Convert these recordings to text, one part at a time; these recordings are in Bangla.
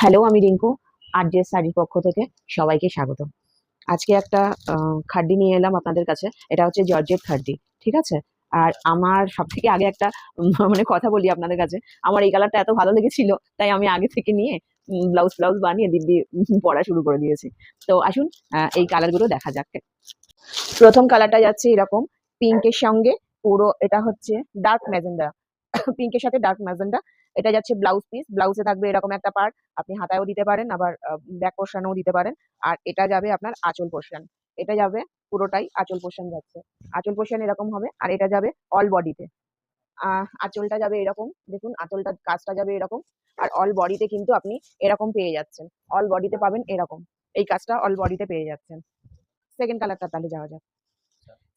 হ্যালো, আমি রিঙ্কু। আরজে শাড়ির পক্ষ থেকে সবাইকে স্বাগত। আজকে একটা খাড্ডি নিয়ে এলাম আপনাদের কাছে। এটা হচ্ছে জর্জেট খাড্ডি, ঠিক আছে? আর আমার সবথেকে আগে একটা মানে কথা বলি আপনাদের কাছে। আমার এই কালারটা এত ভালো লেগেছিল, তাই আমি আগে থেকে নিয়ে ব্লাউজ বানিয়ে দিব্যি পরা শুরু করে দিয়েছি। তো আসুন এই কালারগুলো দেখা যাক। প্রথম কালারটা যাচ্ছে এরকম পিঙ্কের সঙ্গে, পুরো এটা হচ্ছে ডার্ক ম্যাজেন্ডা। পিঙ্কের সাথে ডার্ক ম্যাজেন্ডা। এটা যাচ্ছে ব্লাউজ পিস, ব্লাউজে থাকবে এরকম একটা পার্ট, আপনি হাতায়ও দিতে পারেন, আবার ব্যাক পোর্শনেও দিতে পারেন। আর এটা যাবে আপনার আঁচল পোর্শন, এটা যাবে পুরোটাই আঁচল পোর্শন যাচ্ছে। আঁচল পোর্শন এরকম হবে, আর এটা যাবে অল বডিতে। আঁচলটা যাবে এরকম, দেখুন আঁচলটা কাজটা যাবে এরকম। আর অল বডিতে কিন্তু আপনি এরকম পেয়ে যাচ্ছেন, অল বডিতে পাবেন এরকম, এই কাজটা অল বডিতে পেয়ে যাচ্ছেন। সেকেন্ড কালারটা তাহলে যাওয়া যাক।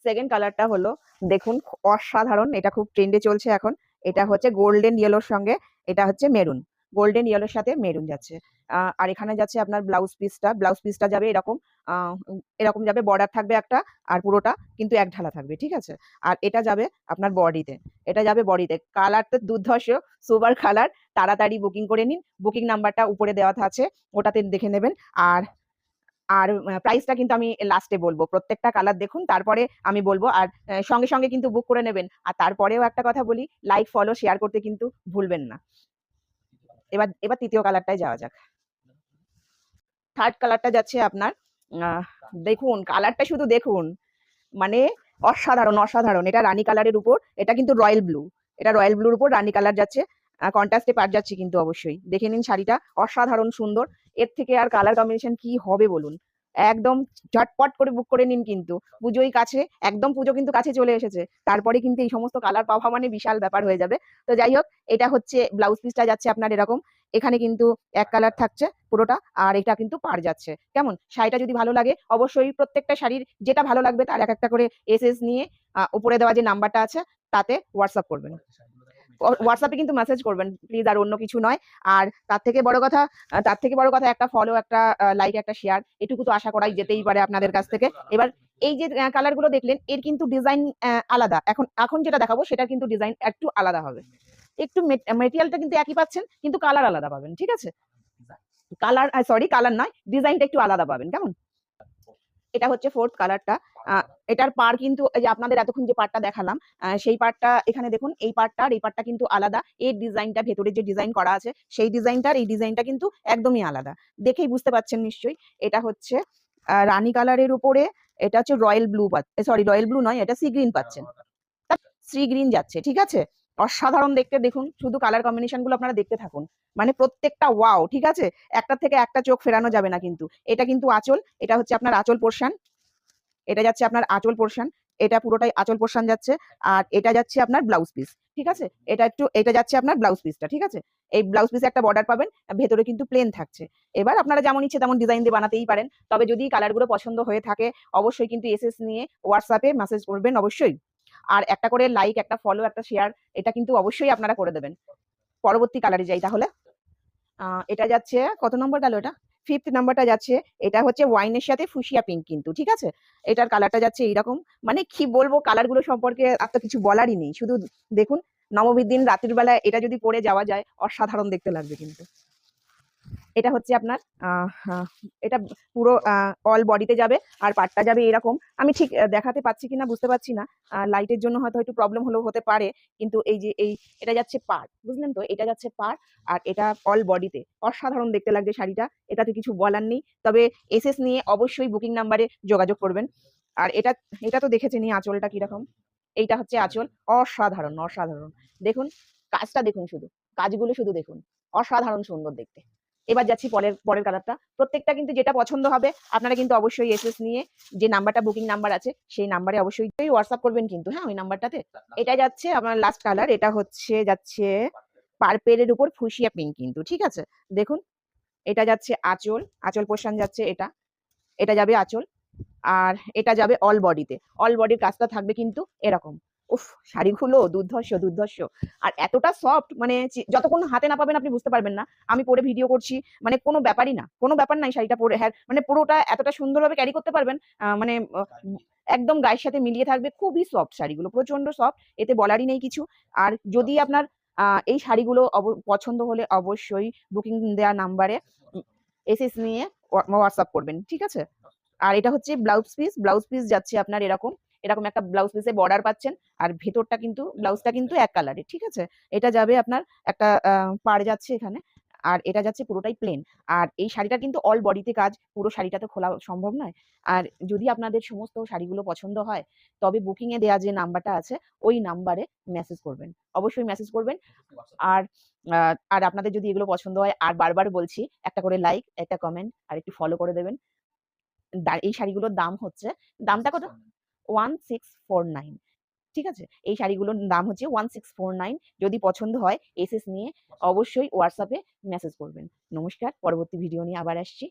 সেকেন্ড কালারটা হলো, দেখুন অসাধারণ, এটা খুব ট্রেন্ডে চলছে এখন। এটা হচ্ছে গোল্ডেন ইয়েলোর সঙ্গে, এটা হচ্ছে মেরুন, গোল্ডেন ইয়েলোর সাথে মেরুন যাচ্ছে। আর এখানে যাচ্ছে আপনার ব্লাউজ পিসটা যাবে এরকম। এরকম যাবে, বর্ডার থাকবে একটা, আর পুরোটা কিন্তু এক ঢালা থাকবে, ঠিক আছে? আর এটা যাবে আপনার বডিতে, এটা যাবে বডিতে। কালারটা দুর্ধর্ষ, সুপার কালার। তাড়াতাড়ি বুকিং করে নিন, বুকিং নাম্বারটা উপরে দেওয়া আছে, ওটাতে দেখে নেবেন। আর আর প্রাইসটা কিন্তু আমি লাস্টে বলবো। প্রত্যেকটা কালার দেখুন, তারপরে আমি বলবো। আর সঙ্গে সঙ্গে কিন্তু বুক করে নেবেন। আর তারপরেও একটা কথা বলি, লাইক, ফলো, শেয়ার করতে কিন্তু ভুলবেন না। এবার এবার তৃতীয় কালারটায় যাওয়া যাক। থার্ড কালারটা যাচ্ছে আপনার, আহ, দেখুন কালারটা শুধু দেখুন, মানে অসাধারণ অসাধারণ। এটা রানী কালারের উপর, এটা কিন্তু রয়্যাল ব্লু, এটা রয়্যাল ব্লুর উপর রানী কালার যাচ্ছে। কন্ট্রাস্টে পাট যাচ্ছে কিন্তু, অবশ্যই দেখে নিন শাড়িটা, অসাধারণ সুন্দর। এর থেকে আর কালার কম্বিনেশন কি হবে বলুন? একদম ঝটপট করে বুক করে নিন কিন্তু। পুজোই কাছে, একদম পুজো কিন্তু কাছে চলে এসেছে, তারপরে কিন্তু এই সমস্ত কালার পাওয়া মানে বিশাল ব্যাপার হয়ে যাবে। তো যাই হোক, এটা হচ্ছে ব্লাউজ পিসটা যাচ্ছে আপনার এরকম। এখানে কিন্তু এক কালার থাকছে পুরোটা, আর এটা কিন্তু পাড় যাচ্ছে। কেমন শাড়িটা যদি ভালো লাগে, অবশ্যই প্রত্যেকটা শাড়ির যেটা ভালো লাগবে তার এক একটা করে এসএস নিয়ে উপরে দেওয়া যে নাম্বারটা আছে তাতে হোয়াটসঅ্যাপ করবেন। হোয়াটসঅ্যাপে কিন্তু মেসেজ করবেন প্লিজ, আর অন্য কিছু নয়। আর তার থেকে বড় কথা একটা ফলো, একটা লাইক, একটা শেয়ার, এটুকু তো আশা করাই যেতেই পারে আপনাদের কাছ থেকে। এবার এই যে কালার গুলো দেখলেন, এর কিন্তু ডিজাইন আলাদা। এখন এখন যেটা দেখাবো সেটা কিন্তু ডিজাইন একটু আলাদা হবে। একটু মেটেরিয়ালটা কিন্তু একই পাচ্ছেন, কিন্তু কালার আলাদা পাবেন, ঠিক আছে? কালার, সরি কালার নয়, ডিজাইনটা একটু আলাদা পাবেন, কেমন? এটা হচ্ছে ফোর্থ কালারটা। এটার পার কিন্তু, এই যে আপনাদের এতক্ষণ যে পার্টটা দেখালাম, সেই পার্টটা এখানে দেখুন, এই পার্টটা আর এই পার্টটা কিন্তু আলাদা। এর ডিজাইনটা, ভেতরে যে ডিজাইন করা আছে সেই ডিজাইনটার এই ডিজাইনটা কিন্তু একদমই আলাদা। দেখেই বুঝতে পাচ্ছেন নিশ্চয়ই। এটা হচ্ছে রানী কালারের উপরে, এটা হচ্ছে royal blue, sorry royal blue নয়, এটা সি গ্রিন পাচ্ছেন, সি গ্রিন যাচ্ছে, ঠিক আছে? অসাধারণ দেখতে, দেখুন শুধু কালার কম্বিনেশন গুলো আপনারা দেখতে থাকুন, মানে প্রত্যেকটা ওয়াও, ঠিক আছে? একটা থেকে একটা চোখ ফেরানো যাবে না কিন্তু। এটা কিন্তু আঁচল, এটা হচ্ছে আপনার আঁচল পোর্শন, এটা যাচ্ছে আপনার আঁচল পোর্শন, এটা পুরোটাই আঁচল পোর্শন যাচ্ছে। আর এটা যাচ্ছে আপনার ব্লাউজ পিস, ঠিক আছে? এটা যাচ্ছে আপনার ব্লাউজ পিসটা, ঠিক আছে? এই ব্লাউজ পিসে একটা বর্ডার পাবেন, ভেতরে কিন্তু প্লেন থাকছে। এবার আপনারা যেমন ইচ্ছে তেমন ডিজাইন দিয়ে বানাতেই পারেন, তবে যদি কালারগুলো পছন্দ হয়ে থাকে অবশ্যই কিন্তু এসএস নিয়ে হোয়াটসঅ্যাপে মেসেজ করবেন অবশ্যই। আর একটা করে লাইক, একটা ফলো, একটা শেয়ার, এটা কিন্তু অবশ্যই আপনারা করে দেবেন। পরবর্তী কালারে যাই তাহলে। এটা যাচ্ছে কত নম্বর গেল এটা? ফিফথ নাম্বারটা যাচ্ছে। এটা হচ্ছে ওয়াইনের সাথে ফুসিয়া পিঙ্ক কিন্তু, ঠিক আছে? এটার কালারটা যাচ্ছে এইরকম। মানে কি বলবো, কালারগুলো সম্পর্কে আর তো কিছু বলারই নেই, শুধু দেখুন। নবমীর দিন রাতের বেলা এটা যদি পরে যাওয়া যায়, অসাধারণ দেখতে লাগবে কিন্তু। এটা হচ্ছে আপনার এটা পুরো অল বডিতে যাবে, আর পাটটা যাবে এরকম। আমি ঠিক দেখাতে পাচ্ছি কিনা বুঝতে পারছি না, লাইটের জন্য হয়তো একটু প্রবলেম হলেও হতে পারে। কিন্তু এই যে এটা যাচ্ছে পাট, বুঝলেন তো? এটা যাচ্ছে পাট, আর এটা অল বডিতে। অসাধারণ দেখতে লাগছে শাড়িটা, এটাতে কিছু বলার নেই। তবে এসএস নিয়ে অবশ্যই বুকিং নাম্বারে যোগাযোগ করবেন। আর এটা এটা তো দেখেছেনই, আঁচলটা কিরকম। এইটা হচ্ছে আঁচল, অসাধারণ অসাধারণ। দেখুন কাজটা দেখুন, শুধু কাজগুলো শুধু দেখুন, অসাধারণ সুন্দর দেখতে। এবার যাচ্ছি পরের পরের কালারটা। প্রত্যেকটা কিন্তু যেটা পছন্দ হবে আপনারা কিন্তু অবশ্যই এসএস নিয়ে, যে নাম্বারটা বুকিং নাম্বার আছে সেই নাম্বারে অবশ্যই হোয়াটসঅ্যাপ করবেন কিন্তু, হ্যাঁ, ওই নাম্বারটাতে। এটা যাচ্ছে আমার লাস্ট কালার, এটা হচ্ছে যাচ্ছে পার্পেলের উপর ফুসিয়া পিঙ্ক কিন্তু, ঠিক আছে? দেখুন এটা যাচ্ছে আঁচল, আঁচল পোর্শন যাচ্ছে এটা, এটা যাবে আঁচল। আর এটা যাবে অল বডিতে, অল বডির কাজটা থাকবে কিন্তু এরকম। উফ, শাড়িগুলো দুর্ধর্ষ দুর্ধর্ষ। আর এতটা সফট, মানে যতক্ষণ হাতে না পাবেন আপনি বুঝতে পারবেন না। আমি পরে ভিডিও করছি, মানে কোনো ব্যাপারই না, কোনো ব্যাপার নাই শাড়িটা পরে, হ্যাঁ, মানে পুরোটা এতটা সুন্দরভাবে ক্যারি করতে পারবেন। মানে একদম গায়ের সাথে মিলিয়ে থাকবে, খুবই সফট শাড়িগুলো, প্রচন্ড সফট, এতে বলারই নেই কিছু। আর যদি আপনার এই শাড়িগুলো পছন্দ হলে অবশ্যই বুকিং দেওয়া নাম্বারে এসএস নিয়ে হোয়াটসঅ্যাপ করবেন, ঠিক আছে? আর এটা হচ্ছে ব্লাউজ পিস যাচ্ছে আপনার এরকম এরকম একটা ব্লাউজ পিসে বর্ডার পাচ্ছেন। আর ভেতরটা কিন্তু ব্লাউজটা কিন্তু এক কালারের, ঠিক আছে? এটা যাবে আপনার একটা পাড় যাচ্ছে এখানে, আর এটা যাচ্ছে পুরোটাই প্লেন। আর এই শাড়িটা কিন্তু অল বডিতে কাজ, পুরো শাড়িটা তো খোলা সম্ভব নয়। আর যদি আপনাদের সমস্ত শাড়িগুলো পছন্দ হয়, তবে বুকিং এ দেওয়া যে নাম্বারটা আছে ওই নাম্বারে মেসেজ করবেন, অবশ্যই মেসেজ করবেন। আর আর আপনাদের যদি এগুলো পছন্দ হয়, আর বারবার বলছি, একটা করে লাইক, একটা কমেন্ট আর একটু ফলো করে দেবেন। এই শাড়িগুলোর দাম হচ্ছে, দামটা কত? 1649, ঠিক আছে? এই শাড়িগুলোর দাম হচ্ছে 1649। যদি পছন্দ হয় এসএস নিয়ে অবশ্যই হোয়াটসঅ্যাপে মেসেজ করবেন। নমস্কার, পরবর্তী ভিডিও নিয়ে আবার আসছি।